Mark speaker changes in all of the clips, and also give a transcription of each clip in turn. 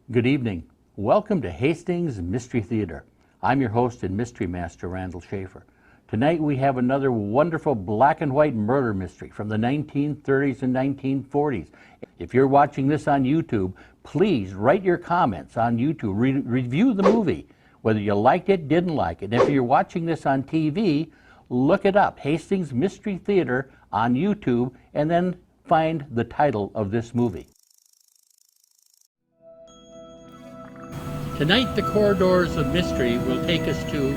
Speaker 1: Good evening. Welcome to Hastings Mystery Theater. I'm your host and mystery master, Randall Schaefer. Tonight we have another wonderful black and white murder mystery from the 1930s and 1940s. If you're watching this on YouTube, please write your comments on YouTube. Review the movie, whether you liked it, didn't like it. If you're watching this on TV, look it up, Hastings Mystery Theater on YouTube, and then find the title of this movie. Tonight, the corridors of mystery will take us to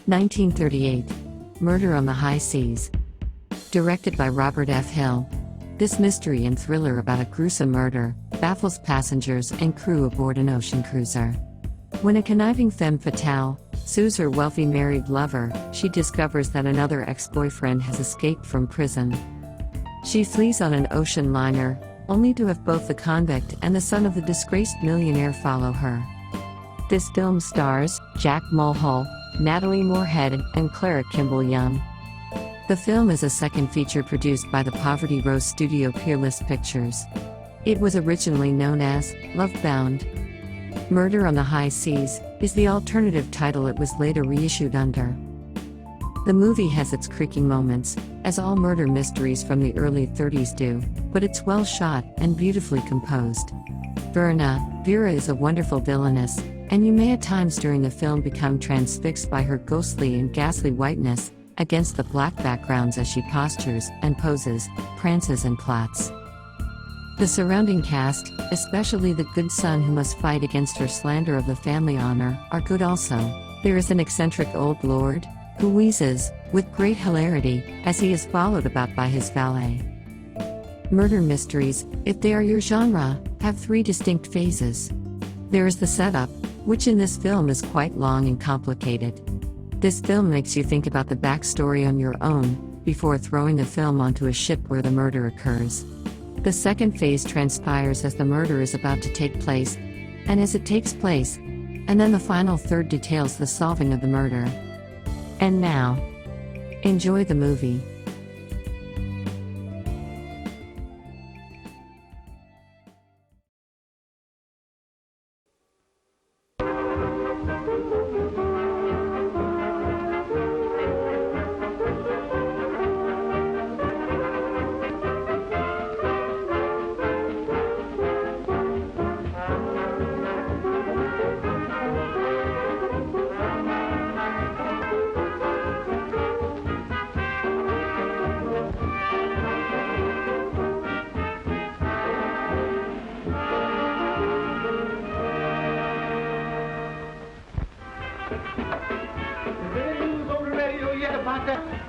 Speaker 2: 1938, Murder on the High Seas. Directed by Robert F. Hill. This mystery and thriller about a gruesome murder baffles passengers and crew aboard an ocean cruiser. When a conniving femme fatale sues her wealthy married lover, she discovers that another ex-boyfriend has escaped from prison. She flees on an ocean liner, only to have both the convict and the son of the disgraced millionaire follow her. This film stars Jack Mulhall, Natalie Moorhead, and Clara Kimball Young. The film is a second feature produced by the Poverty Row studio Peerless Pictures. It was originally known as Lovebound. Murder on the High Seas is the alternative title it was later reissued under. The movie has its creaking moments, as all murder mysteries from the early 30s do, but it's well shot and beautifully composed. Vera is a wonderful villainess, and you may at times during the film become transfixed by her ghostly and ghastly whiteness against the black backgrounds as she postures and poses, prances and plots. The surrounding cast, especially the good son who must fight against her slander of the family honor, are good also. There is an eccentric old lord who wheezes, with great hilarity, as he is followed about by his valet. Murder mysteries, if they are your genre, have three distinct phases. There is the setup, which in this film is quite long and complicated. This film makes you think about the backstory on your own, before throwing the film onto a ship where the murder occurs. The second phase transpires as the murder is about to take place, and as it takes place, and then the final third details the solving of the murder. And now, enjoy the movie.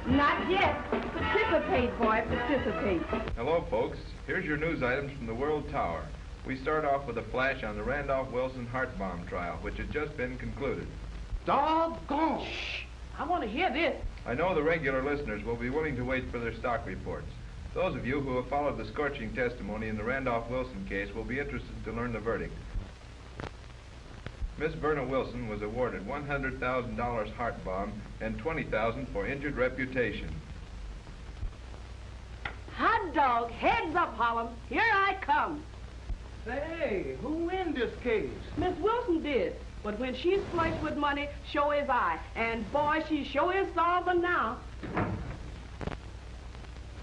Speaker 3: Not yet. Participate, boy, participate.
Speaker 4: Hello, folks. Here's your news items from the World Tower. We start off with a flash on the Randolph Wilson heart bomb trial, which has just been concluded.
Speaker 3: Doggone. Shh. I want to hear this.
Speaker 4: I know the regular listeners will be willing to wait for their stock reports. Those of you who have followed the scorching testimony in the Randolph Wilson case will be interested to learn the verdict. Miss Verna Wilson was awarded $100,000 heart bomb and $20,000 for injured reputation.
Speaker 3: Hot dog, heads up, Harlem. Here I come.
Speaker 5: Say, who win this case?
Speaker 3: Miss Wilson did. But when she's flush with money, show is I. And boy, she sure is solving now.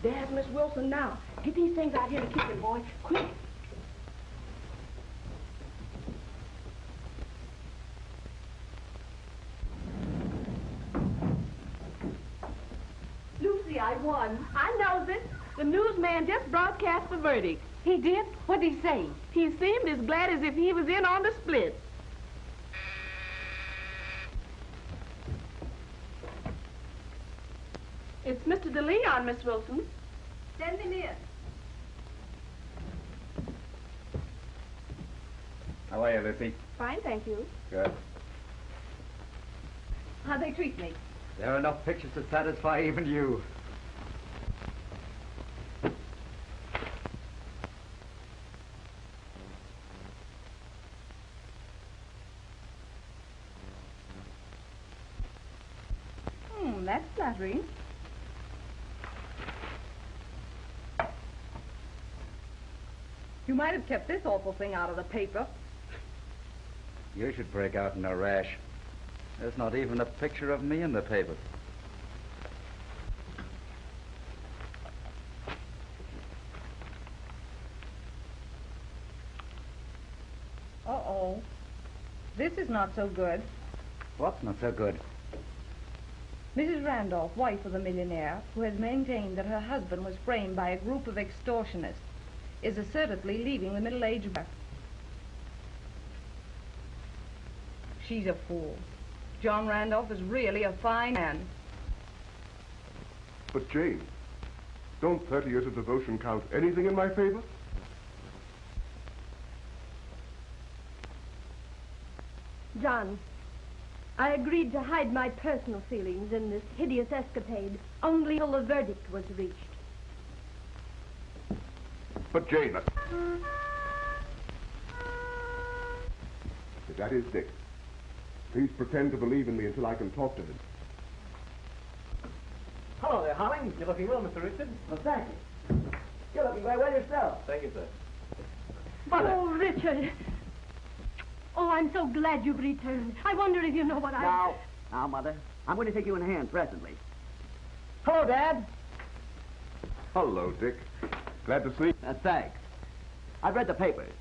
Speaker 3: There's Miss Wilson now. Get these things out here in the kitchen, boy. Quick. Lucy, I won. I knows it. The newsman just broadcast the verdict.
Speaker 6: He did? What did he say?
Speaker 3: He seemed as glad as if he was in on the split. It's Mr. DeLeon, Miss Wilson. Send him in.
Speaker 7: How are you, Lucy?
Speaker 3: Fine, thank you.
Speaker 7: Good.
Speaker 6: How'd they treat me?
Speaker 7: There are enough pictures to satisfy even you.
Speaker 6: That's flattering. You might have kept this awful thing out of the paper.
Speaker 7: You should break out in a rash. There's not even a picture of me in the paper.
Speaker 6: Uh-oh. This is not so good.
Speaker 7: What's not so good?
Speaker 6: Mrs. Randolph, wife of the millionaire, who has maintained that her husband was framed by a group of extortionists, is assertedly leaving the middle-aged wife. She's a fool. John Randolph is really a fine man.
Speaker 8: But Jane, don't 30 years of devotion count anything in my favor?
Speaker 9: John, I agreed to hide my personal feelings in this hideous escapade only till the verdict was reached.
Speaker 8: But Jane, that is Dick. Please pretend to believe in me until I can talk to him.
Speaker 5: Hello there, Hollings. You're looking well, Mr. Richard.
Speaker 7: Well, thank you. You're looking very well yourself.
Speaker 5: Thank you, sir.
Speaker 7: Mother!
Speaker 9: Oh, Richard. Oh, I'm so glad you've returned. I wonder if you know what
Speaker 7: Now, Mother. I'm going to take you in hand presently.
Speaker 5: Hello, Dad.
Speaker 8: Hello, Dick. Glad to see you.
Speaker 7: Thanks. I've read the papers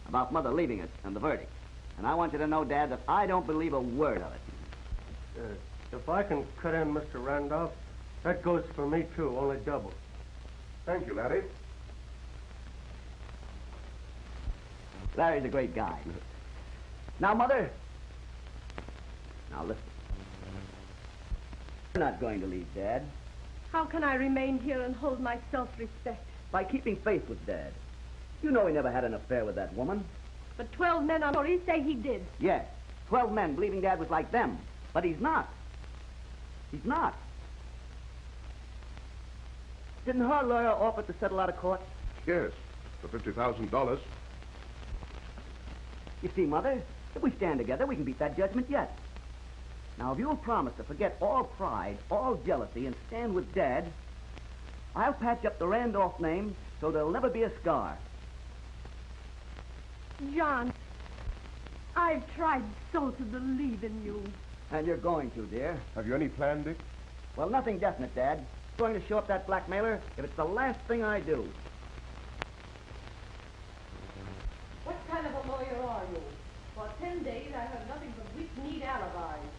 Speaker 7: about Mother leaving us and the verdict. And I want you to know, Dad, that I don't believe a word of it.
Speaker 5: If I can cut in, Mr. Randolph, that goes for me, too, only double.
Speaker 8: Thank you, Larry.
Speaker 7: Larry's a great guy. Now, Mother. Now, listen. You're not going to leave Dad
Speaker 9: How can I remain here and hold my self-respect?
Speaker 7: by keeping faith with Dad. You know he never had an affair with that woman.
Speaker 9: But 12 men on jury say he did.
Speaker 7: Yes, 12 men believing Dad was like them. But he's not. He's not. Didn't her lawyer offer to settle out of court?
Speaker 8: Yes, for $50,000.
Speaker 7: You see, Mother, if we stand together, we can beat that judgment yet. Now, if you'll promise to forget all pride, all jealousy, and stand with Dad, I'll patch up the Randolph name so there'll never be a scar.
Speaker 9: John, I've tried so to believe in you.
Speaker 7: And you're going to, dear.
Speaker 8: Have you any plan, Dick?
Speaker 7: Well, nothing definite, Dad. Going to show up that blackmailer if it's the last thing I do.
Speaker 3: What kind of a lawyer are you? For 10 days, I heard nothing but weak-kneed alibis.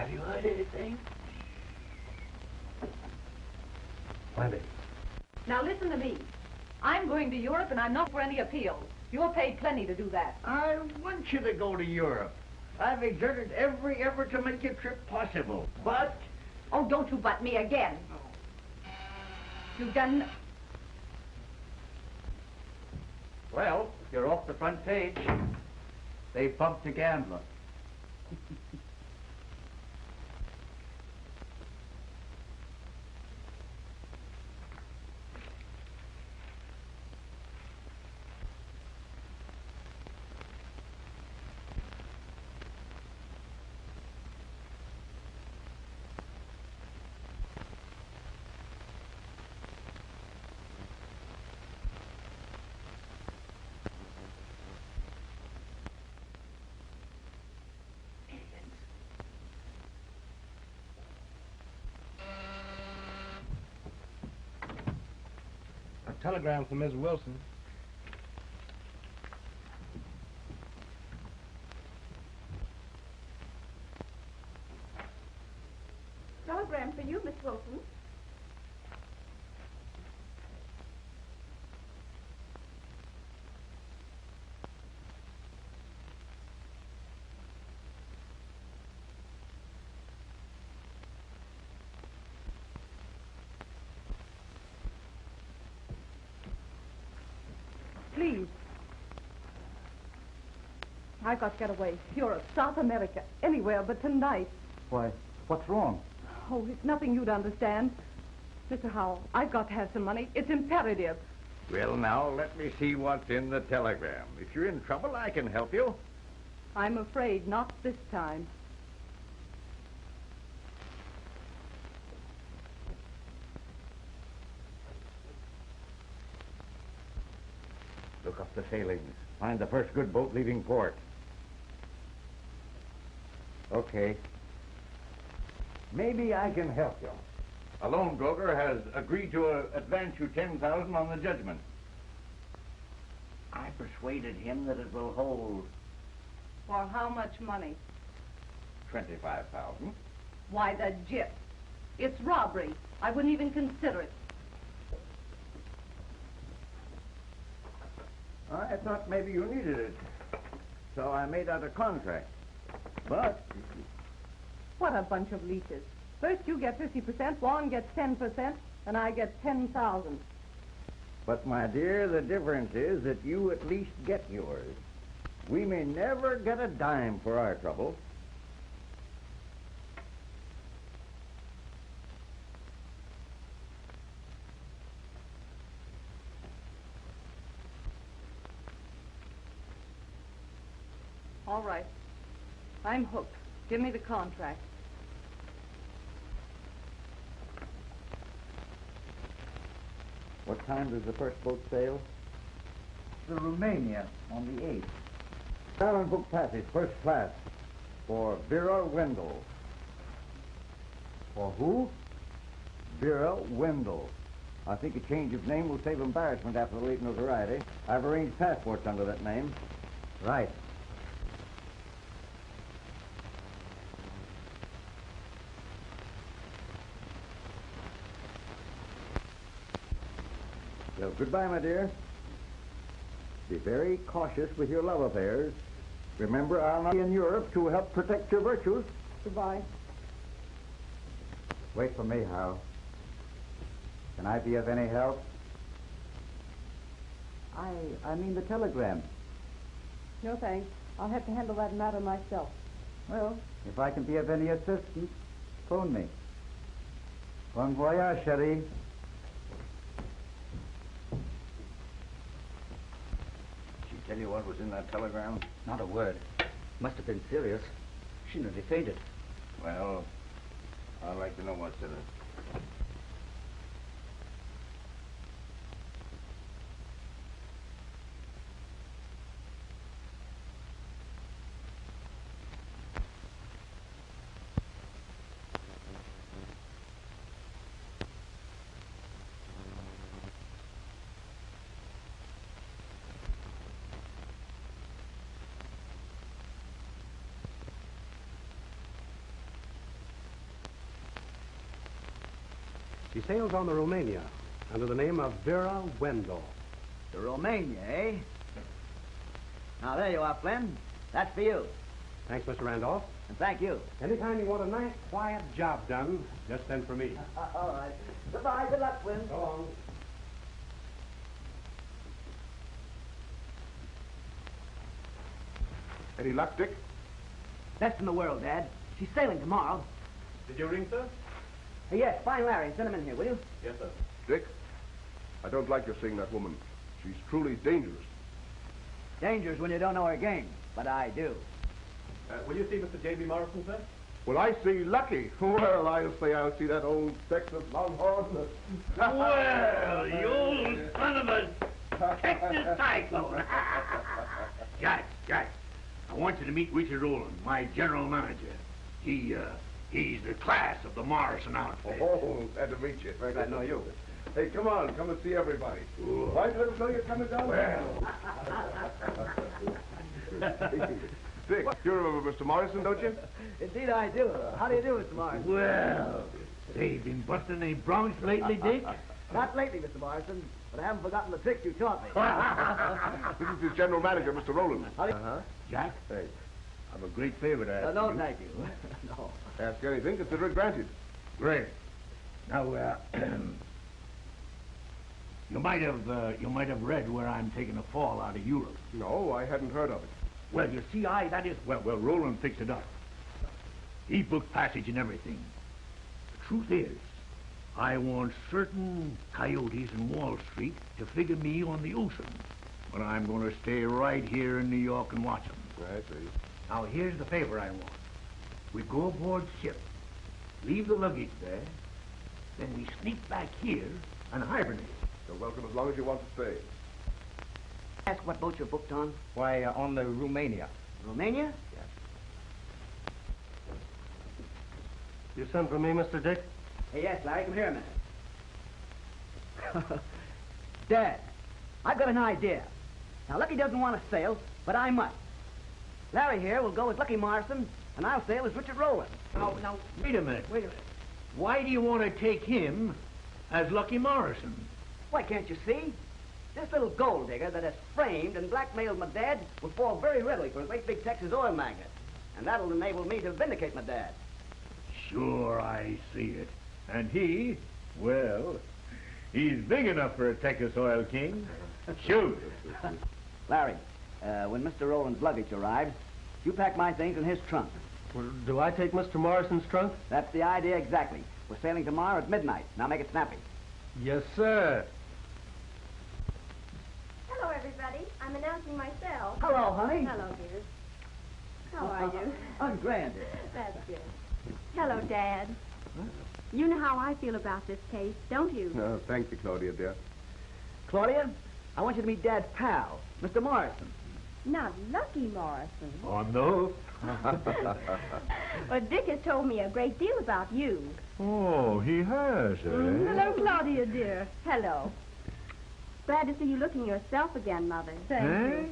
Speaker 5: Have you heard anything? Plenty.
Speaker 6: Now listen to me. I'm going to Europe and I'm not for any appeals. You're paid plenty to do that.
Speaker 10: I want you to go to Europe. I've exerted every effort to make your trip possible, but...
Speaker 6: Oh, don't you butt me again. You've done...
Speaker 7: Well, you're off the front page. They bumped a gambler.
Speaker 5: Telegram from Ms. Wilson.
Speaker 9: Telegram for you, Miss Wilson.
Speaker 6: Please. I got to get away. Europe, South America, anywhere but tonight.
Speaker 7: Why, what's wrong?
Speaker 6: Oh, it's nothing you'd understand. Mr. Howell, I've got to have some money. It's imperative.
Speaker 10: Well, now, let me see what's in the telegram. If you're in trouble, I can help you.
Speaker 6: I'm afraid not this time.
Speaker 10: Look up the sailings. Find the first good boat leaving port. Okay. Maybe I can help you. A loan broker has agreed to advance you $10,000 on the judgment. I persuaded him that it will hold
Speaker 6: For how much money?
Speaker 10: $25,000.
Speaker 6: Why, the gyp. It's robbery. I wouldn't even consider it.
Speaker 10: I thought maybe you needed it, so I made out a contract. But
Speaker 6: What a bunch of leeches. First you get 50%, Juan gets 10%, and I get 10,000.
Speaker 10: But, my dear, the difference is that you at least get yours. We may never get a dime for our trouble.
Speaker 6: All right. I'm hooked. Give me the contract.
Speaker 10: What time does the first boat sail?
Speaker 7: The Romania on the 8th.
Speaker 10: Down and book passage, first class, for Vera Wendell. For who? Vera Wendell. I think a change of name will save embarrassment after the late notoriety. I've arranged passports under that name.
Speaker 7: Right.
Speaker 10: So, goodbye, my dear. Be very cautious with your love affairs. Remember, I'll not be in Europe to help protect your virtues.
Speaker 6: Goodbye.
Speaker 7: Wait for me, Hal. Can I be of any help? I mean the telegram.
Speaker 6: No thanks. I'll have to handle that matter myself.
Speaker 7: Well, if I can be of any assistance, phone me. Bon voyage, chérie.
Speaker 10: She tell you what was in that telegram?
Speaker 7: Not a word. Must have been serious. She nearly fainted.
Speaker 10: Well, I'd like to know what's in it.
Speaker 11: She sails on the Romania under the name of Vera Wendell.
Speaker 7: The Romania, eh? Now, there you are, Flynn. That's for you.
Speaker 11: Thanks, Mr. Randolph.
Speaker 7: And thank you.
Speaker 11: Anytime you want a nice, quiet job done, just send for me.
Speaker 7: All right. Goodbye. Good luck, Flynn.
Speaker 11: So long.
Speaker 8: Any luck, Dick?
Speaker 7: Best in the world, Dad. She's sailing tomorrow.
Speaker 11: Did you ring, sir?
Speaker 7: Yes, find Larry and send him in here, will you?
Speaker 11: Yes, sir.
Speaker 8: Dick, I don't like your seeing that woman. She's truly dangerous.
Speaker 7: Dangerous when you don't know her game, but I do.
Speaker 11: Will you see Mr. J.B. Morrison, sir?
Speaker 8: Well, I see Lucky. Well, I'll say I'll see that old Texas Longhorn.
Speaker 10: Well, you old son of a Texas cyclone. Jack, I want you to meet Richard Rowland, my general manager. He's the class of the Morrison outfit.
Speaker 8: Oh, glad to meet you.
Speaker 11: Very glad to know you.
Speaker 8: Hey, come on, come and see everybody. Why let us know you're coming down?
Speaker 10: Well.
Speaker 8: Dick, you remember Mr. Morrison, don't you?
Speaker 7: Indeed I do. How do you do, Mr. Morrison?
Speaker 10: Well, say, you been busting any broncs lately, Dick?
Speaker 7: Not lately, Mr. Morrison, but I haven't forgotten the tricks you taught me.
Speaker 8: This is his general manager, Mr. Rowland.
Speaker 10: Jack?
Speaker 8: Hey.
Speaker 10: I'm a great favor to ask
Speaker 7: No,
Speaker 10: you.
Speaker 7: thank you. No.
Speaker 8: Ask anything, consider it granted.
Speaker 10: Great. Now, you might have read where I'm taking a fall out of Europe.
Speaker 8: No, I hadn't heard of it.
Speaker 10: Well, you see, well, Roland fixed it up. He booked passage and everything. The truth is, I want certain coyotes in Wall Street to figure me on the ocean. But I'm going to stay right here in New York and watch them.
Speaker 8: I see.
Speaker 10: Now, here's the favor I want. We go aboard ship, leave the luggage there, then we sneak back here and hibernate.
Speaker 8: You're welcome as long as you want to stay.
Speaker 7: Ask what boat you're booked on?
Speaker 12: Why, on the Romania.
Speaker 7: Romania?
Speaker 12: Yes.
Speaker 5: You sent for me, Mr. Dick?
Speaker 7: Hey, yes, Larry, come here a minute. Dad, I've got an idea. Now, Lucky doesn't want to sail, but I must. Larry here will go as Lucky Morrison, and I'll sail as Richard Rowland.
Speaker 10: Now, wait a minute. Why do you want to take him as Lucky Morrison?
Speaker 7: Why, can't you see? This little gold digger that has framed and blackmailed my dad will fall very readily for a great big Texas oil magnate. And that'll enable me to vindicate my dad.
Speaker 10: Sure, I see it. And he, well, he's big enough for a Texas oil king. Shoot.
Speaker 7: Larry, when Mr. Rowland's luggage arrives, you pack my things in his trunk.
Speaker 5: Well, do I take Mr. Morrison's trunk?
Speaker 7: That's the idea exactly. We're sailing tomorrow at midnight. Now make it snappy.
Speaker 5: Yes, sir.
Speaker 9: Hello, everybody. I'm announcing myself.
Speaker 7: Hello, honey.
Speaker 9: Hello, dear. How are you?
Speaker 7: I'm grand.
Speaker 9: That's good. Hello, Dad. You know how I feel about this case, don't you?
Speaker 8: No, thank you, Claudia, dear.
Speaker 7: Claudia, I want you to meet Dad's pal, Mr. Morrison.
Speaker 9: Not Lucky Morrison.
Speaker 10: Oh, no.
Speaker 9: Well, Dick has told me a great deal about you.
Speaker 10: Oh, he has, eh?
Speaker 9: Hello, Claudia, dear. Hello. Glad to see you looking yourself again, Mother.
Speaker 10: Eh?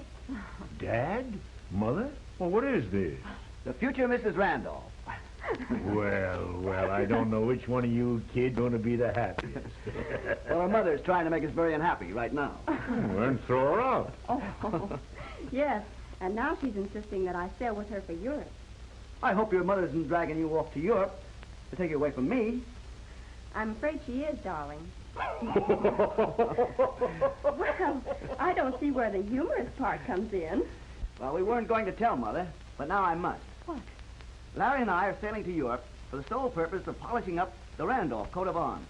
Speaker 10: Dad? Mother? Well, what is this?
Speaker 7: The future Mrs. Randolph.
Speaker 10: Well, I don't know which one of you kids going to be the happiest.
Speaker 7: Well, her mother's trying to make us very unhappy right now.
Speaker 10: Then throw her out.
Speaker 9: Oh, yes. And now she's insisting that I sail with her for Europe.
Speaker 7: I hope your mother isn't dragging you off to Europe to take you away from me.
Speaker 9: I'm afraid she is, darling. Well, I don't see where the humorous part comes in.
Speaker 7: Well, we weren't going to tell Mother, but now I must.
Speaker 9: What?
Speaker 7: Larry and I are sailing to Europe for the sole purpose of polishing up the Randolph coat of arms.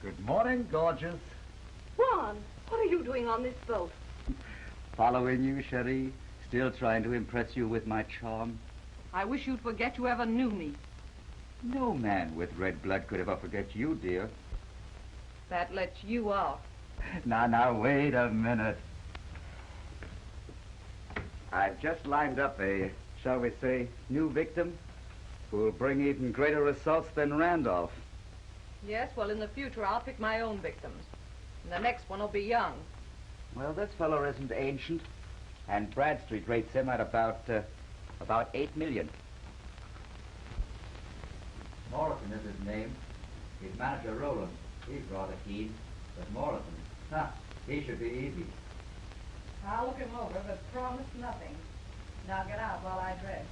Speaker 12: Good morning, gorgeous.
Speaker 6: Juan, what are you doing on this boat?
Speaker 12: Following you, Cherie. Still trying to impress you with my charm.
Speaker 6: I wish you'd forget you ever knew me.
Speaker 12: No man with red blood could ever forget you, dear.
Speaker 6: That lets you off.
Speaker 12: Now, wait a minute. I've just lined up a, shall we say, new victim who will bring even greater results than Randolph.
Speaker 6: Yes, well, in the future, I'll pick my own victims. And the next one will be young.
Speaker 12: Well, this fellow isn't ancient, and Bradstreet rates him at about $8 million. Morrison is his name. His manager, Rowland. He's rather keen, but Morrison, he should be easy.
Speaker 6: I'll look him over, but promise nothing. Now get out while I dress.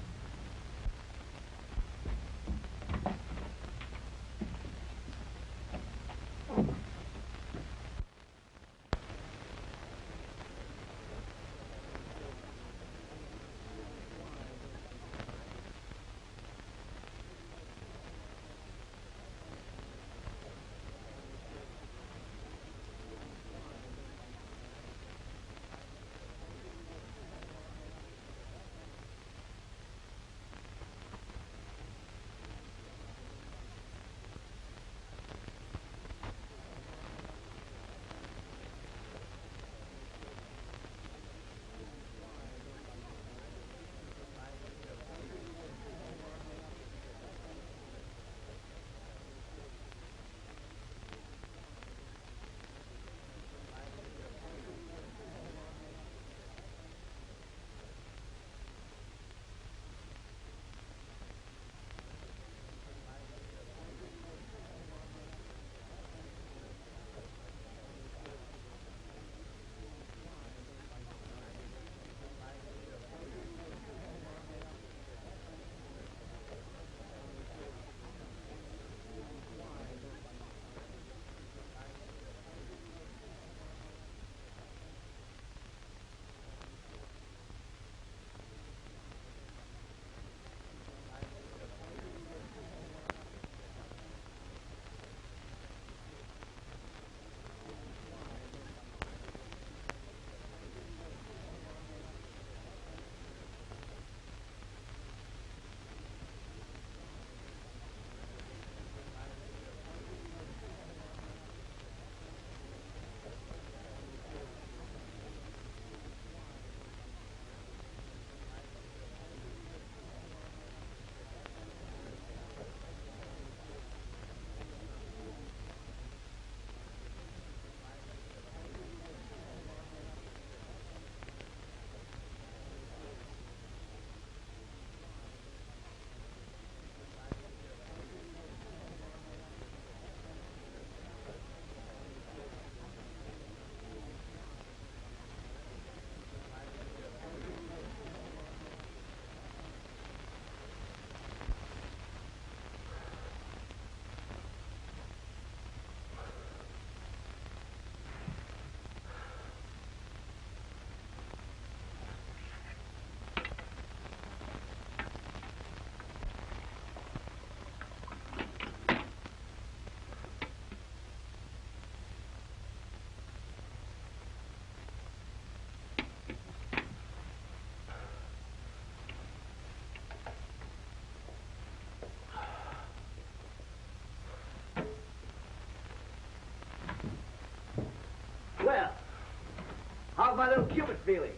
Speaker 7: my little Cupid feeling?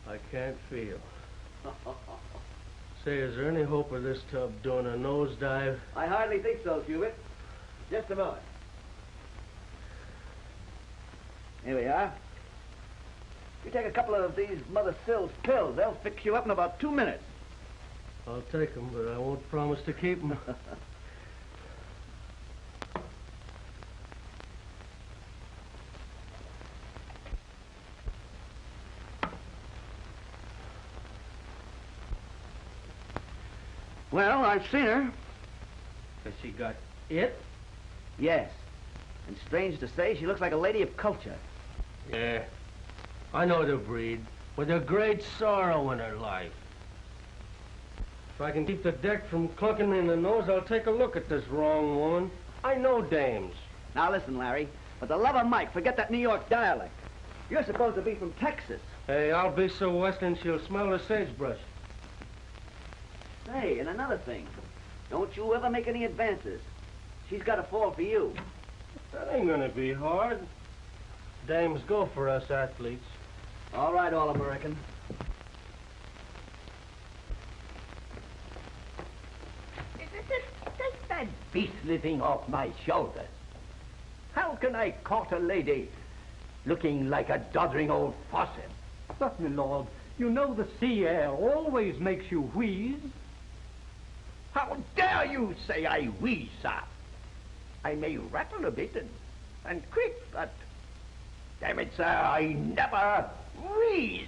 Speaker 5: I can't feel. Say, is there any hope of this tub doing a nosedive?
Speaker 7: I hardly think so, Cupid. Just a moment. Here we are. You take a couple of these Mother Sill's pills. They'll fix you up in about 2 minutes.
Speaker 5: I'll take them, but I won't promise to keep them.
Speaker 7: Well, I've seen her.
Speaker 5: Has she got it?
Speaker 7: Yes. And strange to say, she looks like a lady of culture.
Speaker 5: Yeah. I know the breed, with a great sorrow in her life. If I can keep the deck from clunking me in the nose, I'll take a look at this wrong woman. I know dames.
Speaker 7: Now listen, Larry. For the love of Mike, forget that New York dialect. You're supposed to be from Texas.
Speaker 5: Hey, I'll be so western she'll smell the sagebrush.
Speaker 7: Say, and another thing. Don't you ever make any advances. She's got a fall for you.
Speaker 5: That ain't gonna be hard. Dames go for us athletes.
Speaker 7: All right, All-American.
Speaker 10: Take that beastly thing off my shoulders. How can I court a lady looking like a doddering old faucet?
Speaker 13: But, my lord, you know the sea air always makes you wheeze.
Speaker 10: How dare you say I wheeze, sir? I may rattle a bit and quick, but damn it, sir, I never wheeze.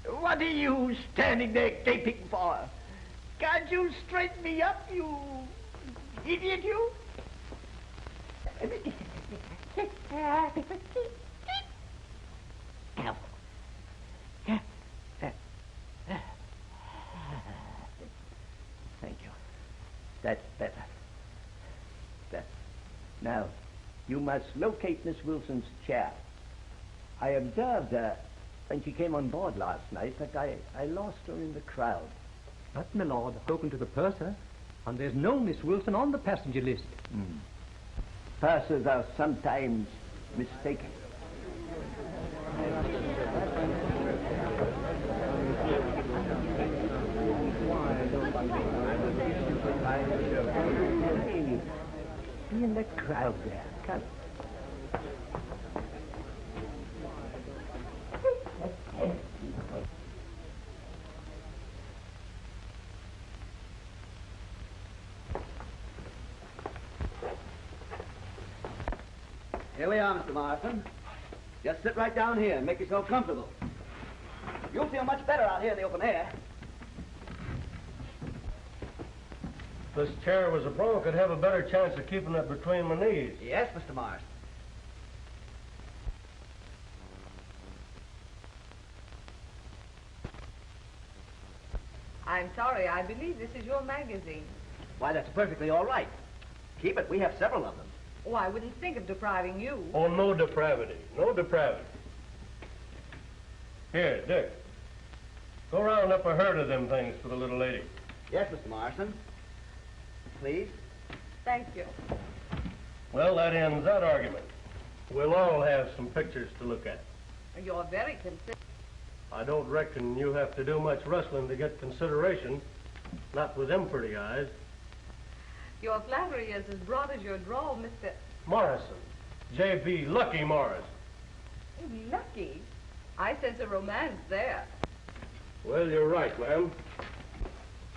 Speaker 10: What are you standing there gaping for? Can't you straighten me up, you idiot, you? Thank you. That's better. Now, you must locate Miss Wilson's chair. I observed her when she came on board last night, but I lost her in the crowd.
Speaker 13: But, my lord, I've spoken to the purser, and there's no Miss Wilson on the passenger list.
Speaker 10: Pursers are sometimes mistaken. Hey, be in the crowd there. Come.
Speaker 7: Here we are, Mr. Morrison. Just sit right down here and make yourself comfortable. You'll feel much better out here in the open air.
Speaker 5: If this chair was a bronc, I'd have a better chance of keeping it between my knees.
Speaker 7: Yes, Mr. Morrison.
Speaker 6: I'm sorry, I believe this is your magazine.
Speaker 7: Why, that's perfectly all right. Keep it. We have several of them.
Speaker 6: Oh, I wouldn't think of depriving you.
Speaker 5: Oh, no depravity. No depravity. Here, Dick. Go round up a herd of them things for the little lady.
Speaker 7: Yes, Mr. Morrison. Please.
Speaker 6: Thank you.
Speaker 5: Well, that ends that argument. We'll all have some pictures to look at.
Speaker 6: You're very considerate.
Speaker 5: I don't reckon you have to do much rustling to get consideration. Not with them pretty eyes.
Speaker 6: Your flattery is as broad as your drawl, Mr.
Speaker 5: Morrison. J.B. Lucky Morrison.
Speaker 6: Lucky? I sense a romance there.
Speaker 5: Well, you're right, ma'am.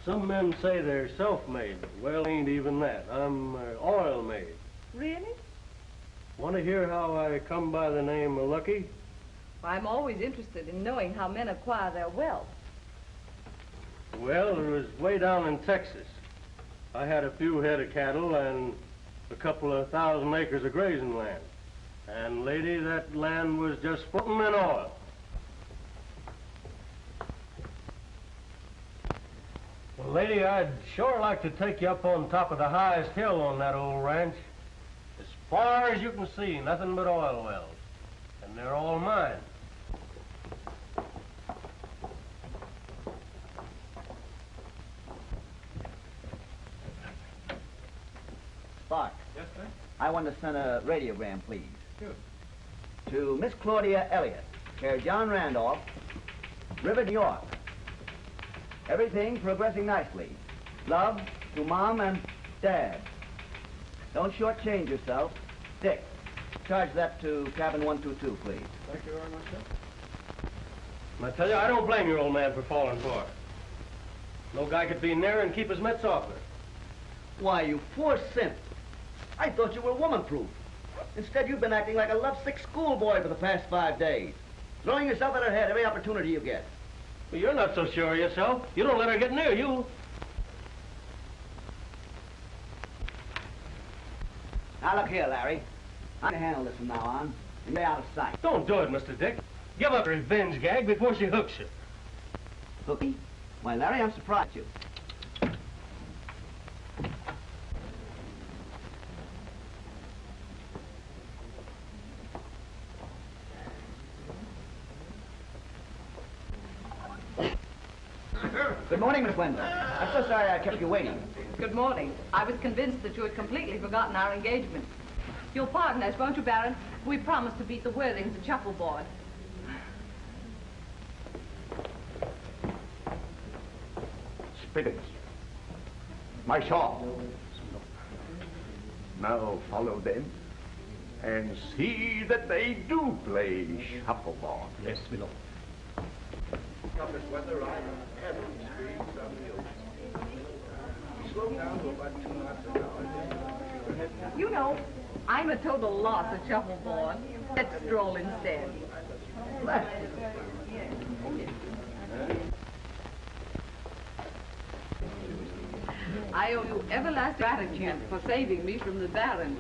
Speaker 5: Some men say they're self-made. Well, ain't even that. I'm oil-made.
Speaker 6: Really?
Speaker 5: Want to hear how I come by the name of Lucky?
Speaker 6: I'm always interested in knowing how men acquire their wealth.
Speaker 5: Well, it was way down in Texas. I had a few head of cattle and a couple of 1,000 acres of grazing land. And, lady, that land was just floating in oil. Well, lady, I'd sure like to take you up on top of the highest hill on that old ranch. As far as you can see, nothing but oil wells. And they're all mine.
Speaker 7: Bart.
Speaker 5: Yes, sir?
Speaker 7: I want to send a radiogram, please.
Speaker 5: Sure.
Speaker 7: To Miss Claudia Elliott, care John Randolph, River, New York. Everything progressing nicely. Love to Mom and Dad. Don't shortchange yourself. Dick, charge that to cabin 122, please.
Speaker 5: Thank you very much, sir. I tell you, I don't blame your old man for falling for her. No guy could be near her and keep his mitts off her.
Speaker 7: Why, you poor simp. I thought you were woman-proof. Instead, you've been acting like a lovesick schoolboy for the past 5 days. Throwing yourself at her head every opportunity you get.
Speaker 5: Well, you're not so sure of yourself. You don't let her get near you.
Speaker 7: Now, look here, Larry. I'm going to handle this from now on. And stay out of sight.
Speaker 5: Don't do it, Mr. Dick. Give up a revenge gag before she hooks you.
Speaker 7: Hooky? Why, Larry, I'm surprised at you. Good morning, Miss Wendell. I'm so sorry I kept you waiting.
Speaker 3: Good morning. I was convinced that you had completely forgotten our engagement. You'll pardon us, won't you, Baron? We promised to beat the Worthings at shuffleboard.
Speaker 10: Spirits. My shop. Now follow them and see that they do play shuffleboard.
Speaker 13: Yes, my lord.
Speaker 8: Toughest weather on Hastings Street, from the ocean. Slow down to about 2 knots an hour.
Speaker 3: You know, I'm a total loss at shuffleboard. Let's stroll instead. I owe you everlasting gratitude for saving me from the Baron.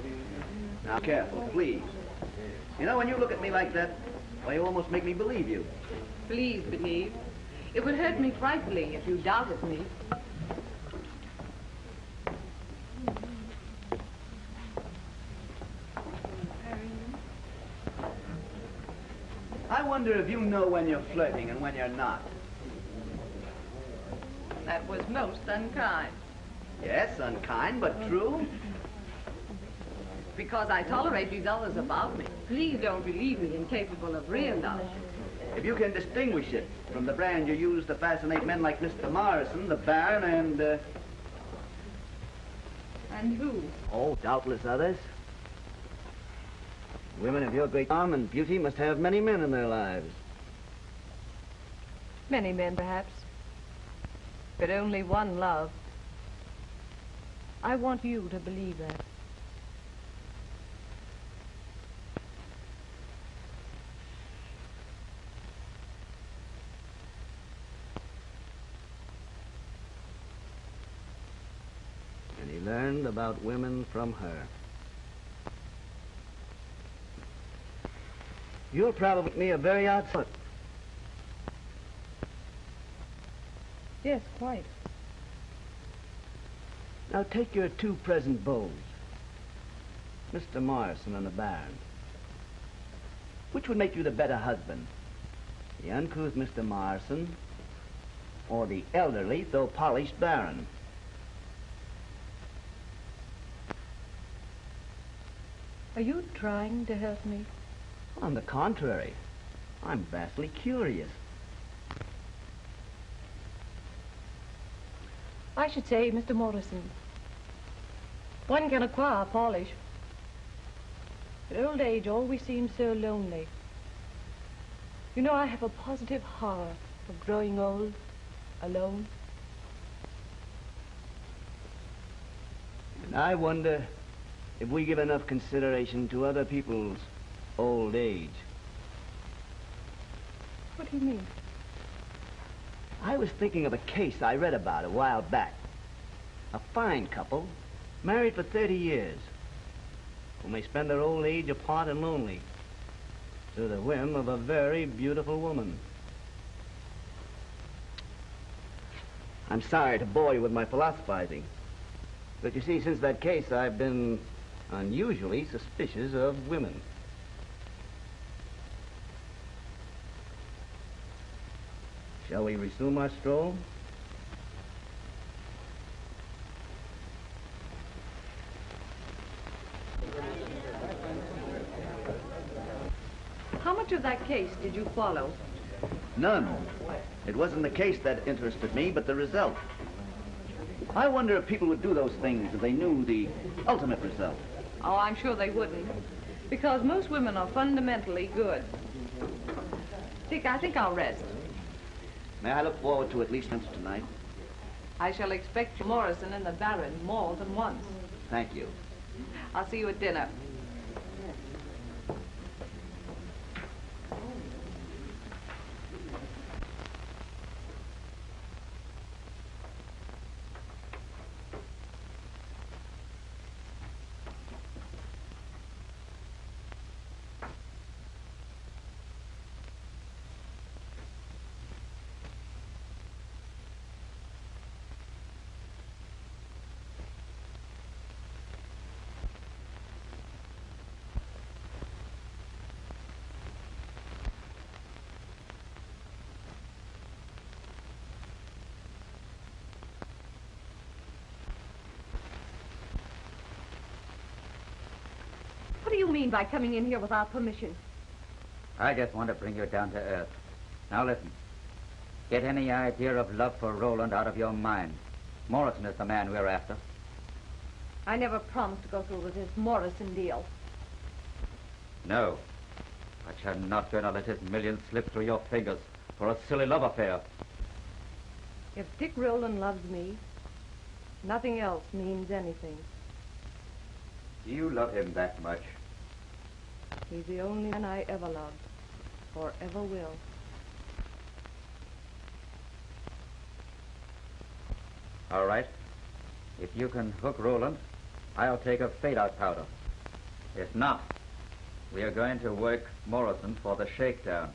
Speaker 7: Now, careful, please. You know, when you look at me like that, why, you almost make me believe you.
Speaker 3: Please believe. It would hurt me frightfully if you doubted me.
Speaker 7: I wonder if you know when you're flirting and when you're not.
Speaker 3: That was most unkind.
Speaker 7: Yes, unkind, but true.
Speaker 3: Because I tolerate these others about me. Please don't believe me incapable of real love.
Speaker 7: If you can distinguish it from the brand you use to fascinate men like Mr. Morrison, the Baron, and,
Speaker 3: And who?
Speaker 7: oh, doubtless others. Women of your great charm and beauty must have many men in their lives.
Speaker 6: Many men, perhaps, but only one love. I want you to believe that.
Speaker 7: And he learned about women from her. You'll probably make me a very odd sort.
Speaker 6: Yes, quite.
Speaker 7: Now take your 2 present beaux, Mr. Morrison and the Baron. Which would make you the better husband? The uncouth Mr. Morrison or the elderly, though polished Baron?
Speaker 6: Are you trying to help me?
Speaker 7: On the contrary, I'm vastly curious.
Speaker 6: I should say, Mr. Morrison, one can acquire polish, but old age always seems so lonely. You know, I have a positive horror of growing old, alone.
Speaker 7: And I wonder if we give enough consideration to other people's old age.
Speaker 6: What do you mean?
Speaker 7: I was thinking of a case I read about a while back. A fine couple, married for 30 years, who may spend their old age apart and lonely, to the whim of a very beautiful woman. I'm sorry to bore you with my philosophizing, but you see, since that case, I've been unusually suspicious of women. Shall we resume our stroll?
Speaker 3: of that case did you follow?
Speaker 7: None. It wasn't the case that interested me, but the result. I wonder if people would do those things if they knew the ultimate result.
Speaker 3: Oh, I'm sure they wouldn't. Because most women are fundamentally good. Dick, I think I'll rest.
Speaker 7: May I look forward to at least once tonight?
Speaker 3: I shall expect Morrison and the Baron more than once.
Speaker 7: Thank you.
Speaker 3: I'll see you at dinner.
Speaker 9: What do you mean by coming in here without permission?
Speaker 12: I just want to bring you down to earth. Now listen. Get any idea of love for Roland out of your mind. Morrison is the man we're after.
Speaker 9: I never promised to go through with this Morrison deal.
Speaker 12: No. But you're not going to let his millions slip through your fingers for a silly love affair.
Speaker 6: If Dick Rowland loves me, nothing else means anything.
Speaker 12: Do you love him that much?
Speaker 6: He's the only man I ever loved, or ever will.
Speaker 12: All right. If you can hook Roland, I'll take a fade-out powder. If not, we are going to work Morrison for the shakedown.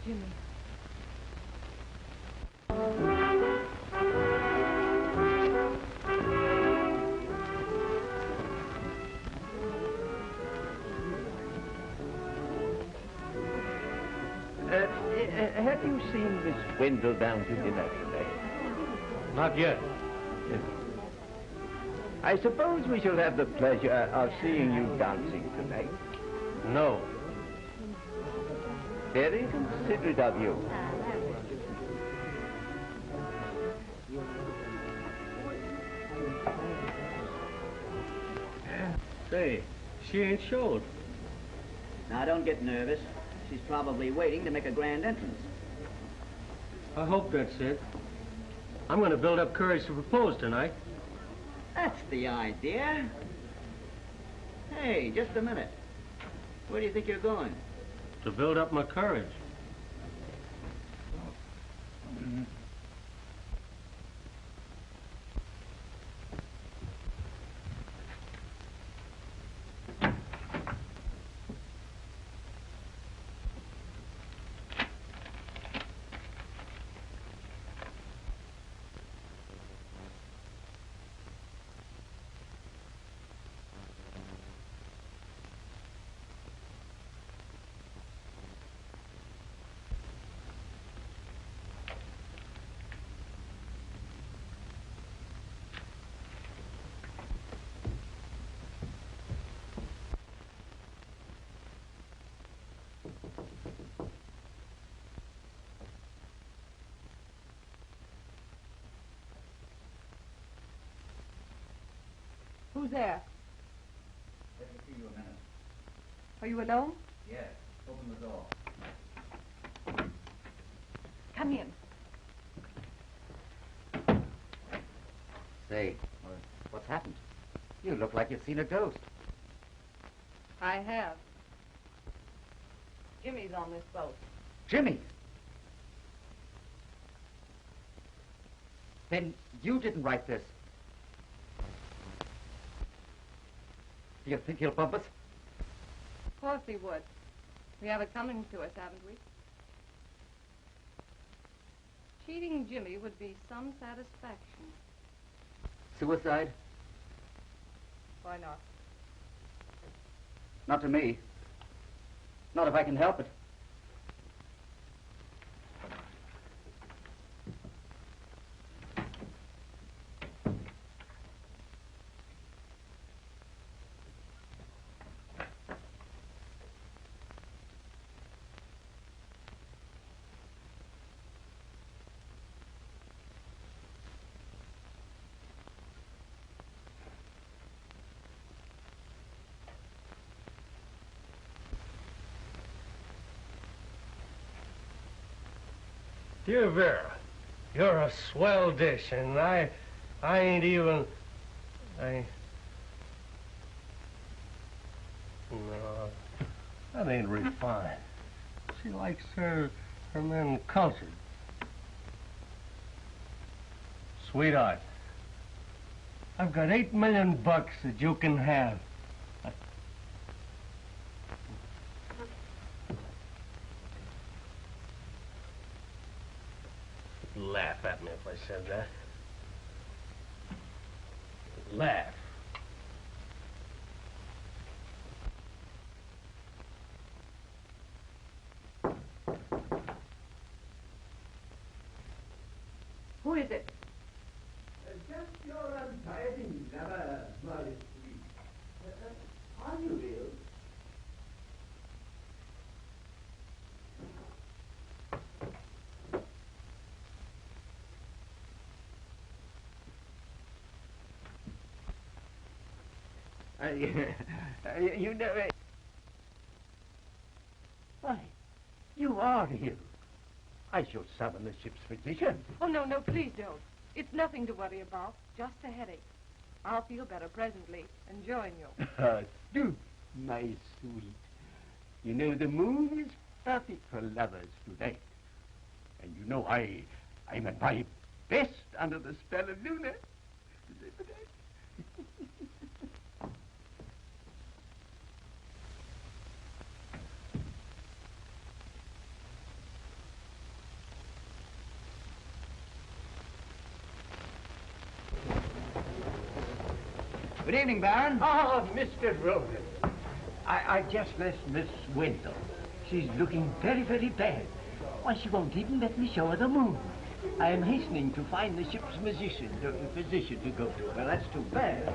Speaker 6: Jimmy.
Speaker 8: Have you seen Miss Wendell down to dinner today?
Speaker 5: Not yet.
Speaker 8: I suppose we shall have the pleasure of seeing you dancing tonight.
Speaker 5: No.
Speaker 8: Very considerate of you.
Speaker 5: Say, she ain't showed.
Speaker 7: Now, don't get nervous. She's probably waiting to make a grand entrance.
Speaker 5: I hope that's it. I'm going to build up courage to propose tonight.
Speaker 7: That's the idea. Hey, just a minute. Where do you think you're going?
Speaker 5: To build up my courage.
Speaker 6: Who's there?
Speaker 12: Let me see you a minute.
Speaker 6: Are you alone?
Speaker 12: Yes. Open the door.
Speaker 3: Come in.
Speaker 12: Say, what's happened? You look like you've seen a ghost.
Speaker 3: I have. Jimmy's on this boat.
Speaker 12: Jimmy! Then you didn't write this. Do you think he'll bump us?
Speaker 3: Of course he would. We have it coming to us, haven't we? Cheating Jimmy would be some satisfaction.
Speaker 12: Suicide?
Speaker 3: Why not?
Speaker 12: Not to me. Not if I can help it.
Speaker 5: Dear Vera, you're a swell dish, and I ain't even... No, that ain't refined. She likes her men cultured. Sweetheart, I've got $8 million that you can have. Laugh at me if I said that. Laugh.
Speaker 3: Who is it?
Speaker 8: Just your untidy lover, Molly Sweet. Are you ill? You know, why, you are ill. I shall summon the ship's physician.
Speaker 6: Oh, no, no, please don't. It's nothing to worry about, just a headache. I'll feel better presently and join you.
Speaker 8: Do, my sweet. You know, the moon is perfect for lovers tonight. And you know, I'm at my best under the spell of Luna.
Speaker 14: Good evening, Baron.
Speaker 8: Ah, Mr. Roden.
Speaker 14: I just left Miss Wendell. She's looking very, very bad. Why, she won't even let me show her the moon. I am hastening to find the ship's physician to go to. Well, that's too bad.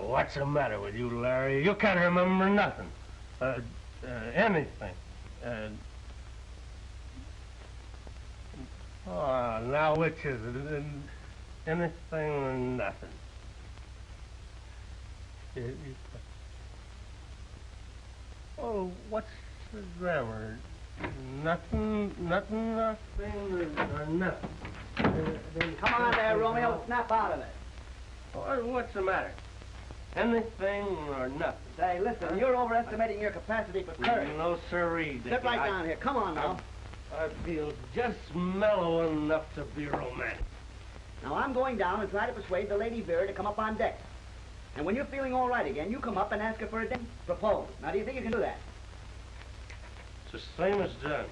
Speaker 5: What's the matter with you, Larry? You can't remember nothing. Anything. Oh, now which is it? Anything or nothing? Oh, what's the grammar? Nothing, or nothing.
Speaker 7: Come on there, Romeo. Snap out of it.
Speaker 5: What's the matter? Anything or nothing.
Speaker 7: Say, listen, you're overestimating your capacity for courage.
Speaker 5: No, sirree.
Speaker 7: Sit right down here. Come on now.
Speaker 5: I feel just mellow enough to be romantic.
Speaker 7: Now, I'm going down and try to persuade the Lady Vera to come up on deck. And when you're feeling all right again, you come up and ask her for a date. Propose. Now, do you think you can do that?
Speaker 5: It's the same as done.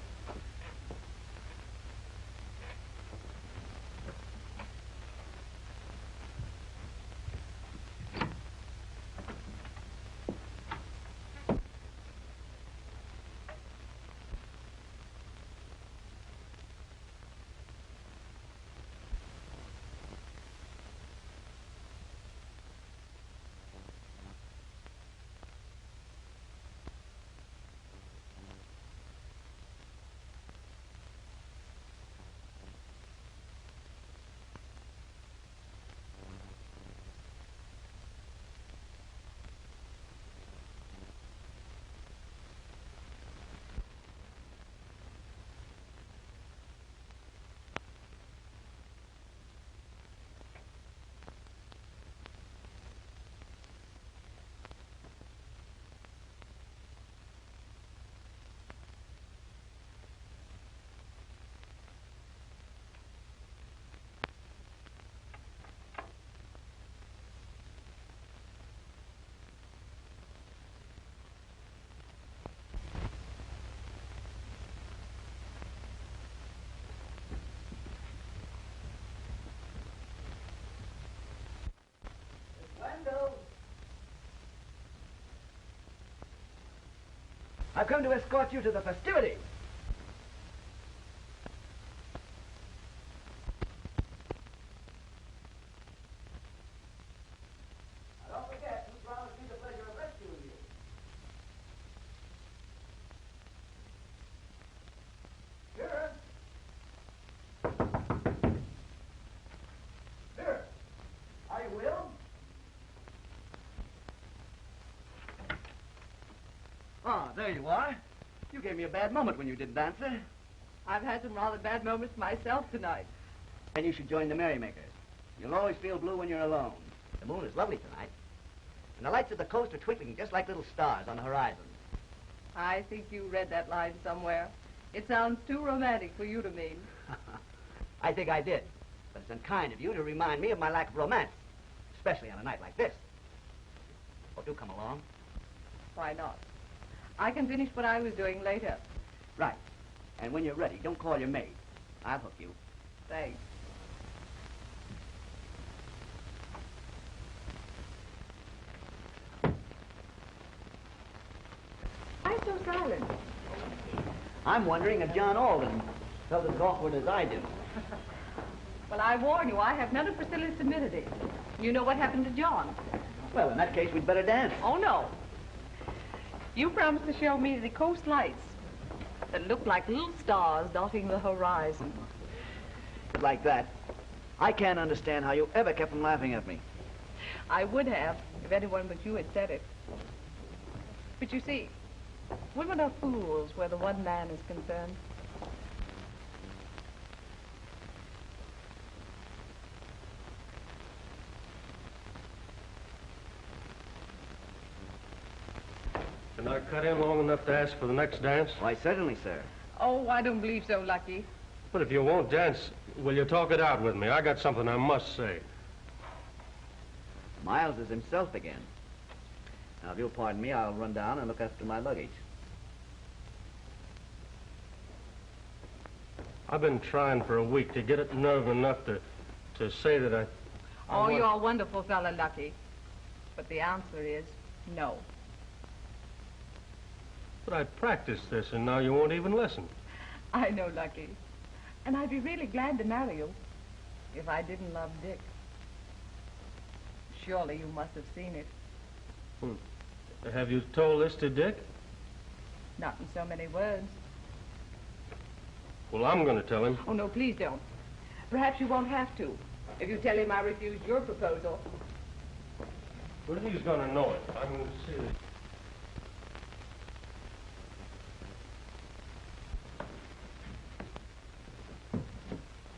Speaker 7: I've come to escort you to the festivities. Now, don't forget, you promised me the pleasure of rescuing you. Here. Here. I will. Ah, there you are. You gave me a bad moment when you didn't answer.
Speaker 3: I've had some rather bad moments myself tonight.
Speaker 7: And you should join the merrymakers. You'll always feel blue when you're alone. The moon is lovely tonight. And the lights of the coast are twinkling just like little stars on the horizon.
Speaker 3: I think you read that line somewhere. It sounds too romantic for you to mean.
Speaker 7: I think I did. But it's unkind of you to remind me of my lack of romance. Especially on a night like this. Oh, do come along.
Speaker 3: Why not? I can finish what I was doing later.
Speaker 7: Right. And when you're ready, don't call your maid. I'll hook you.
Speaker 3: Thanks. Why so silent?
Speaker 7: I'm wondering if John Alden felt as awkward as I do.
Speaker 3: Well, I warn you, I have none of Priscilla's timidity. You know what happened to John.
Speaker 7: Well, in that case, we'd better dance.
Speaker 3: Oh, no. You promised to show me the coast lights that look like little stars dotting the horizon.
Speaker 7: Like that. I can't understand how you ever kept from laughing at me.
Speaker 3: I would have if anyone but you had said it. But you see, women are fools where the one man is concerned.
Speaker 5: Can I cut in long enough to ask for the next dance?
Speaker 7: Why, certainly, sir.
Speaker 3: Oh, I don't believe so, Lucky.
Speaker 5: But if you won't dance, will you talk it out with me? I got something I must say.
Speaker 7: Miles is himself again. Now, if you'll pardon me, I'll run down and look after my luggage.
Speaker 5: I've been trying for a week to get it nerve enough to say that I
Speaker 3: Oh, you're a wonderful fella, Lucky. But the answer is no.
Speaker 5: But I practiced this, and now you won't even listen.
Speaker 3: I know, Lucky. And I'd be really glad to marry you if I didn't love Dick. Surely you must have seen it.
Speaker 5: Have you told this to Dick?
Speaker 3: Not in so many words.
Speaker 5: Well, I'm going to tell him.
Speaker 3: Oh, no, please don't. Perhaps you won't have to. If you tell him I refused your proposal.
Speaker 5: Well, he's going to know it. I'm going to see it.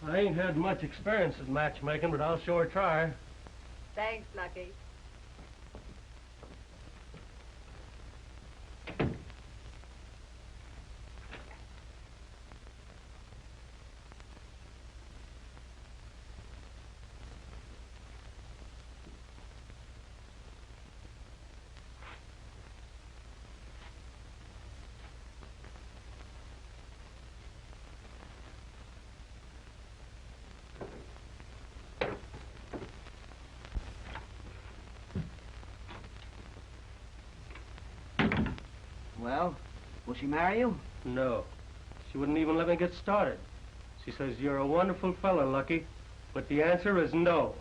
Speaker 5: I ain't had much experience at matchmaking, but I'll sure try.
Speaker 3: Thanks, Lucky.
Speaker 7: Well, will she marry you?
Speaker 5: No. She wouldn't even let me get started. She says, you're a wonderful fellow, Lucky, but the answer is no.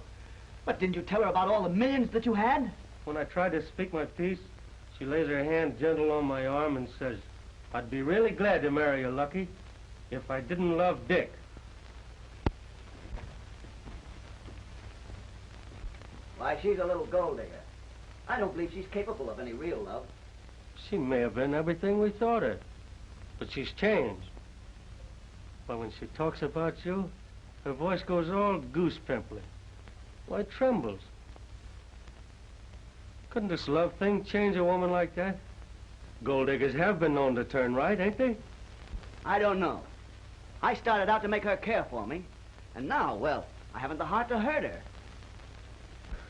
Speaker 7: But didn't you tell her about all the millions that you had?
Speaker 5: When I tried to speak my piece, she lays her hand gentle on my arm and says, I'd be really glad to marry you, Lucky, if I didn't love Dick.
Speaker 7: Why, she's a little gold digger. I don't believe she's capable of any real love.
Speaker 5: She may have been everything we thought her, but she's changed. But when she talks about you, her voice goes all goose-pimply. Why, it trembles. Couldn't this love thing change a woman like that? Gold diggers have been known to turn right, ain't they?
Speaker 7: I don't know. I started out to make her care for me, and now, well, I haven't the heart to hurt her.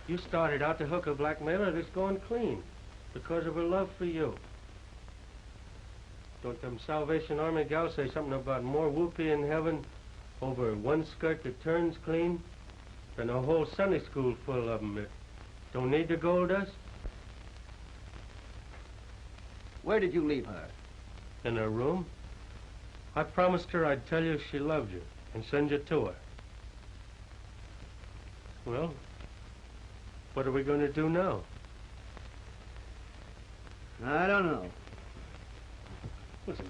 Speaker 5: You started out to hook a blackmailer that's gone clean because of her love for you. Don't them Salvation Army gals say something about more whoopee in heaven over one skirt that turns clean than a whole Sunday school full of them that don't need the gold dust?
Speaker 7: Where did you leave her?
Speaker 5: In her room? I promised her I'd tell you she loved you and send you to her. Well, what are we going to do now?
Speaker 7: I don't know.
Speaker 5: Listen.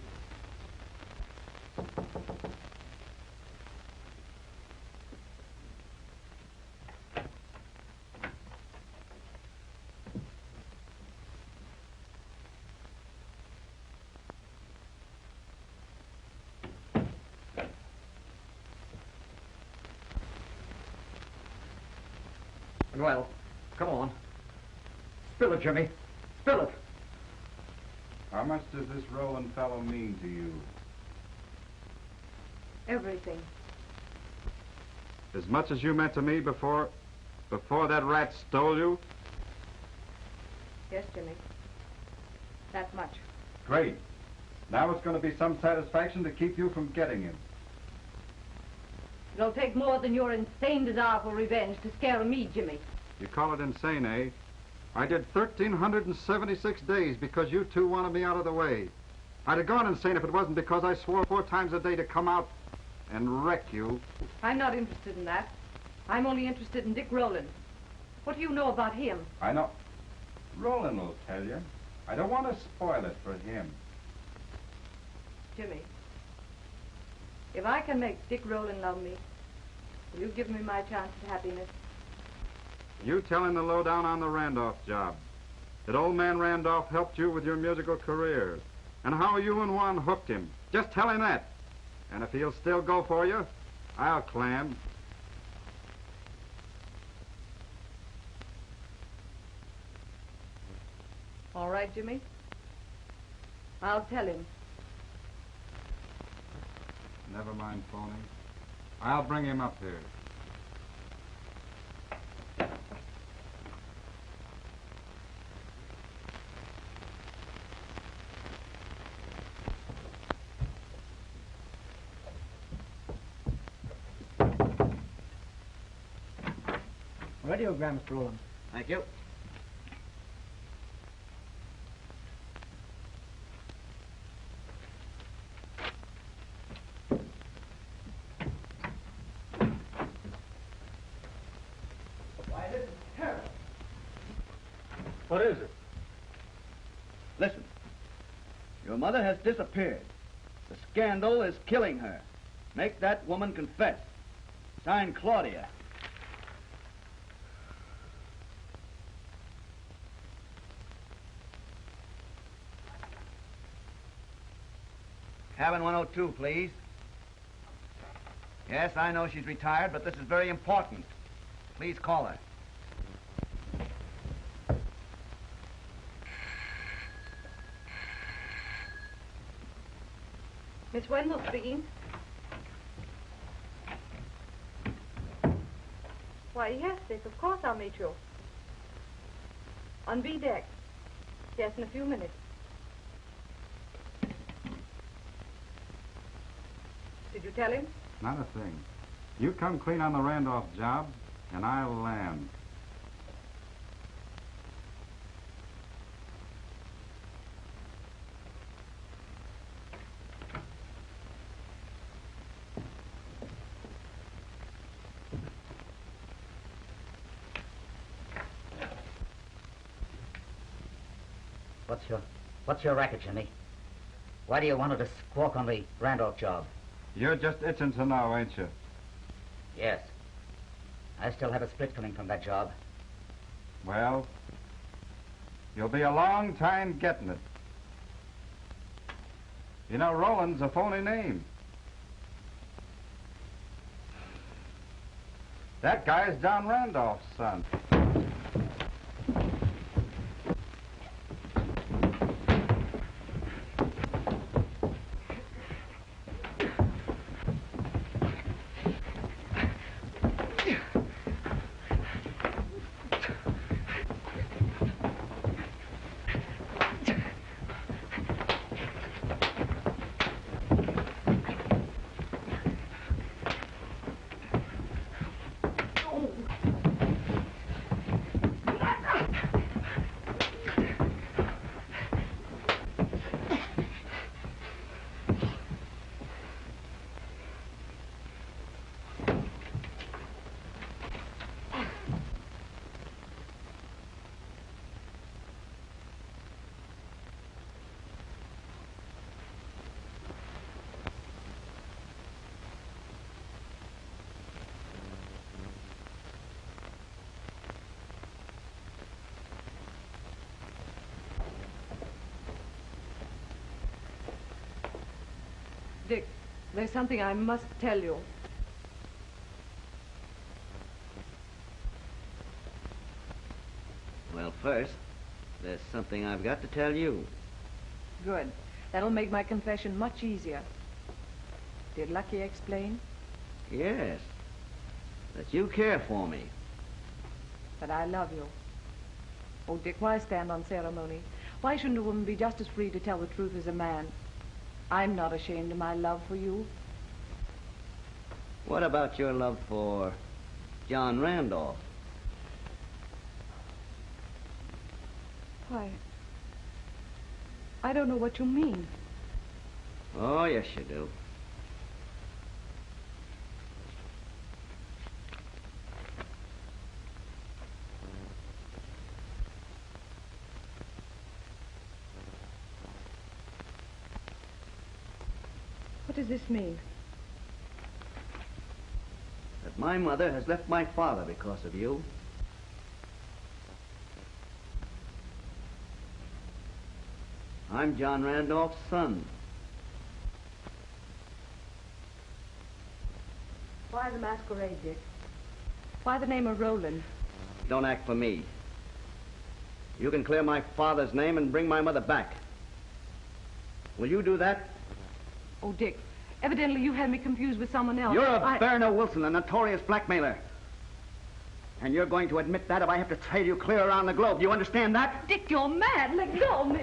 Speaker 12: Well, come on. Spill it, Jimmy. Spill it.
Speaker 4: How much does this Roland fellow mean to you?
Speaker 3: Everything.
Speaker 4: As much as you meant to me before that rat stole you?
Speaker 3: Yes, Jimmy. That much.
Speaker 4: Great. Now it's going to be some satisfaction to keep you from getting him.
Speaker 6: It'll take more than your insane desire for revenge to scare me, Jimmy.
Speaker 4: You call it insane, eh? I did 1,376 days because you two wanted me out of the way. I'd have gone insane if it wasn't because I swore 4 times a day to come out and wreck you.
Speaker 6: I'm not interested in that. I'm only interested in Dick Rowland. What do you know about him?
Speaker 4: I know. Roland will tell you. I don't want to spoil it for him.
Speaker 6: Jimmy, if I can make Dick Rowland love me, will you give me my chance at happiness?
Speaker 4: You tell him the lowdown on the Randolph job. That old man Randolph helped you with your musical career. And how you and Juan hooked him. Just tell him that. And if he'll still go for you, I'll clam.
Speaker 6: All right, Jimmy. I'll tell him.
Speaker 4: Never mind phoning. I'll bring him up here.
Speaker 14: Radiogram, Mr. Roland.
Speaker 7: Thank you.
Speaker 14: Why, this is terrible.
Speaker 5: What is it?
Speaker 7: Listen. Your mother has disappeared. The scandal is killing her. Make that woman confess. Signed, Claudia. Cabin 102, please. Yes, I know she's retired, but this is very important. Please call her.
Speaker 6: Miss Wendell speaking. Why, yes, Dick, of course I'll meet you. On B deck. Yes, in a few minutes. Did you tell him?
Speaker 4: Not a thing. You come clean on the Randolph job, and I'll land.
Speaker 12: What's your racket, Jimmy? Why do you want her to squawk on the Randolph job?
Speaker 4: You're just itching to know, ain't you?
Speaker 12: Yes. I still have a split coming from that job.
Speaker 4: Well, you'll be a long time getting it. You know, Roland's a phony name. That guy's John Randolph's son.
Speaker 3: There's something I must tell you.
Speaker 7: Well, first, there's something I've got to tell you.
Speaker 3: Good. That'll make my confession much easier. Did Lucky explain?
Speaker 7: Yes. That you care for me.
Speaker 3: That I love you. Oh, Dick, why stand on ceremony? Why shouldn't a woman be just as free to tell the truth as a man? I'm not ashamed of my love for you.
Speaker 7: What about your love for John Randolph?
Speaker 3: Why, I don't know what you mean.
Speaker 7: Oh, yes, you do.
Speaker 3: What does this mean?
Speaker 7: That my mother has left my father because of you. I'm John Randolph's son.
Speaker 3: Why the masquerade, Dick? Why the name of Roland?
Speaker 7: Don't act for me. You can clear my father's name and bring my mother back. Will you do that?
Speaker 3: Oh, Dick, evidently you had me confused with someone else.
Speaker 7: You're a Verna Wilson, a notorious blackmailer. And you're going to admit that if I have to trail you clear around the globe. Do you understand that?
Speaker 3: Dick, you're mad. Let go of me.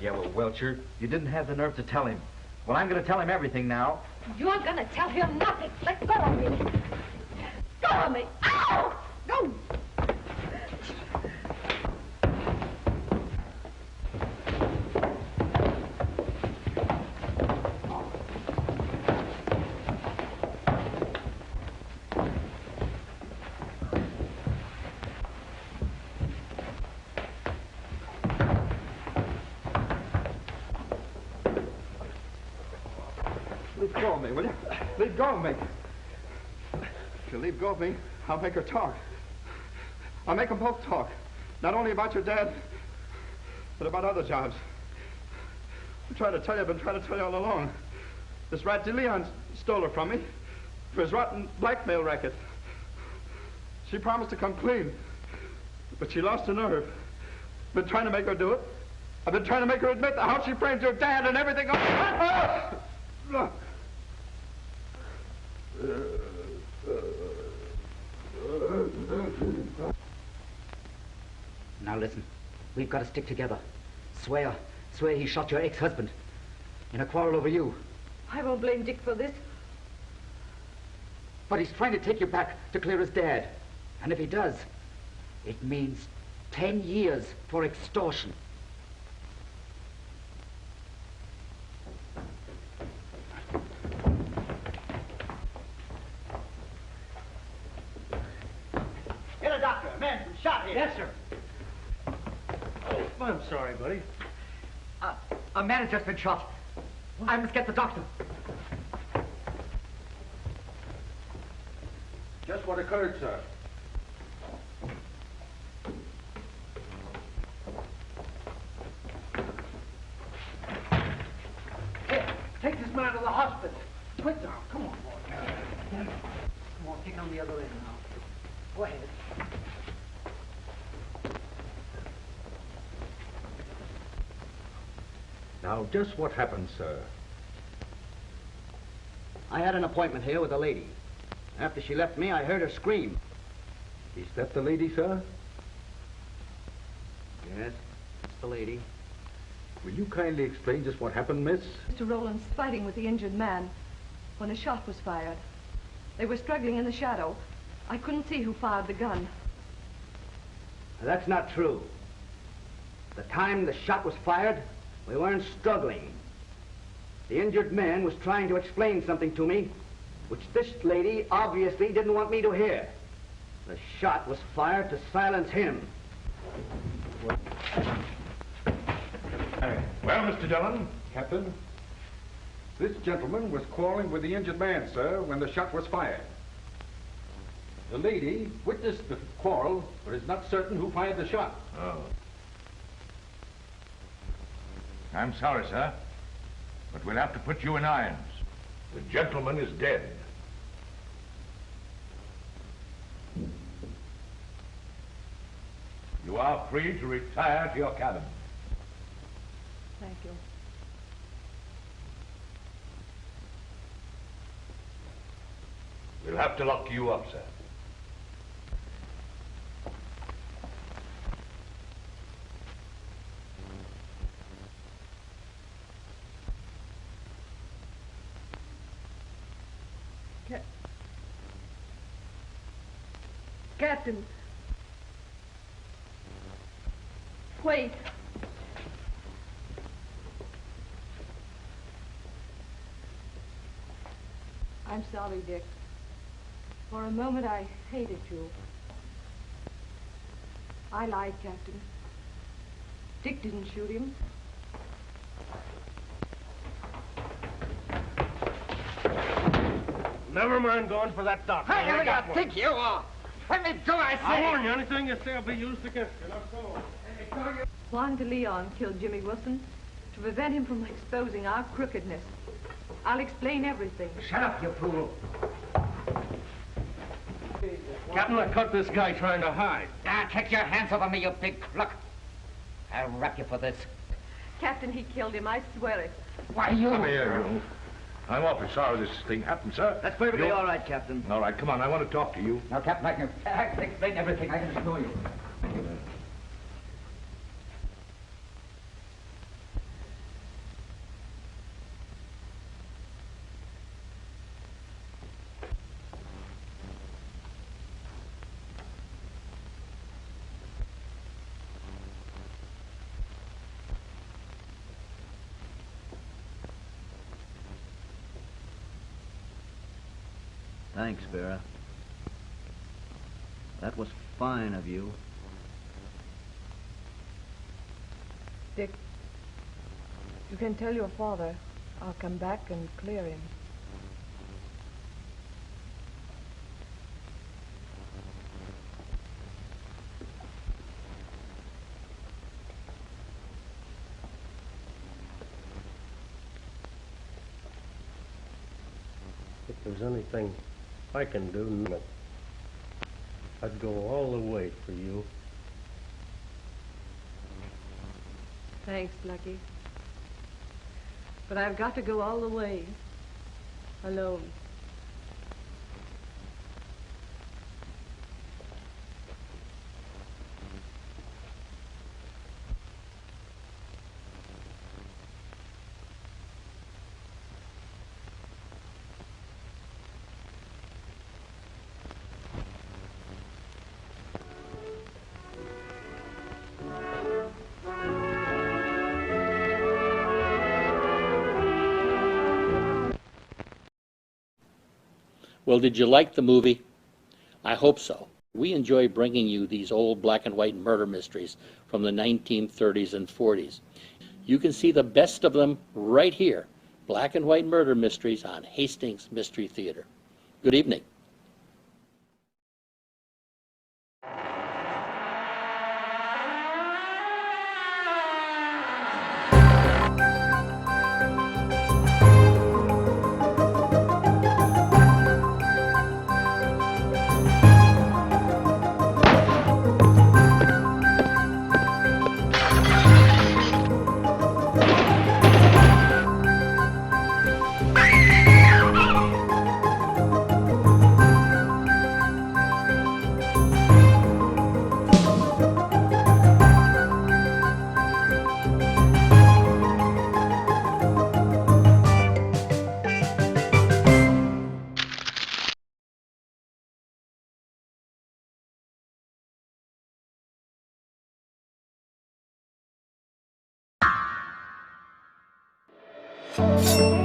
Speaker 12: Yeah, well, Welcher, you didn't have the nerve to tell him. Well, I'm going to tell him everything now.
Speaker 9: You're gonna tell him nothing. Let go of me. Go of me. Ow! Go!
Speaker 4: Leave go of me, will you? Leave go of me. If you leave go of me, I'll make her talk. I'll make them both talk. Not only about your dad, but about other jobs. I've been trying to tell you all along. This rat DeLeon stole her from me for his rotten blackmail racket. She promised to come clean, but she lost her nerve. I've been trying to make her do it. I've been trying to make her admit how she framed your dad and everything else.
Speaker 15: Now listen, we've got to stick together. Swear he shot your ex-husband in a quarrel over you.
Speaker 3: I won't blame Dick for this.
Speaker 15: But he's trying to take you back to clear his dad. And if he does, it means 10 years for extortion.
Speaker 14: Get a doctor. A man's been shot here.
Speaker 13: Yes, sir. Oh, I'm sorry, buddy.
Speaker 15: A man has just been shot. I must get the doctor.
Speaker 11: Just what occurred, sir.
Speaker 14: Here, take this man to the hospital. Quick now. Come on, boy. Come on, take on the other end now. Go ahead.
Speaker 11: Now, just what happened, sir?
Speaker 7: I had an appointment here with a lady. After she left me, I heard her scream.
Speaker 11: Is that the lady, sir?
Speaker 7: Yes, it's the lady.
Speaker 11: Will you kindly explain just what happened, miss?
Speaker 3: Mr. Rowland's fighting with the injured man when a shot was fired. They were struggling in the shadow. I couldn't see who fired the gun.
Speaker 7: That's not true. The time the shot was fired, we weren't struggling. The injured man was trying to explain something to me, which this lady obviously didn't want me to hear. The shot was fired to silence him.
Speaker 10: Well, Mr. Dillon, Captain, this gentleman was quarreling with the injured man, sir, when the shot was fired. The lady witnessed the quarrel, but is not certain who fired the shot.
Speaker 16: Oh. I'm sorry, sir.
Speaker 10: But we'll have to put you in irons. The gentleman is dead. You are free to retire to your cabin.
Speaker 3: Thank you.
Speaker 10: We'll have to lock you up, sir.
Speaker 6: Captain. Wait.
Speaker 3: I'm sorry, Dick.
Speaker 6: For a moment I hated you.
Speaker 3: I lied, Captain. Dick didn't shoot him.
Speaker 5: Never mind going for that doctor.
Speaker 15: Hey, who do you think you are? Let me go, I say!
Speaker 5: I warn you, anything you say will be used against you. Now go.
Speaker 3: Juan de Leon killed Jimmy Wilson to prevent him from exposing our crookedness. I'll explain everything.
Speaker 15: Shut up, you fool.
Speaker 5: Captain, I caught this guy trying to hide.
Speaker 15: Ah, take your hands off of me, you big crook. I'll rap you for this.
Speaker 3: Captain, he killed him. I swear it.
Speaker 15: Why, you...
Speaker 10: Come here, you. I'm awfully sorry this thing happened, sir.
Speaker 7: That's perfectly all right, Captain.
Speaker 10: All right, come on, I want to talk to you.
Speaker 15: Now, Captain, I can explain everything. I can assure you.
Speaker 7: Thanks, Vera. That was fine of you.
Speaker 3: Dick, you can tell your father I'll come back and clear him.
Speaker 5: If there's anything I can do, I'd go all the way for you.
Speaker 3: Thanks, Lucky. But I've got to go all the way. Alone.
Speaker 1: Well, did you like the movie? I hope so. We enjoy bringing you these old black and white murder mysteries from the 1930s and 40s. You can see the best of them right here, Black and White Murder Mysteries on Hastings Mystery Theater. Good evening.
Speaker 9: Thank you.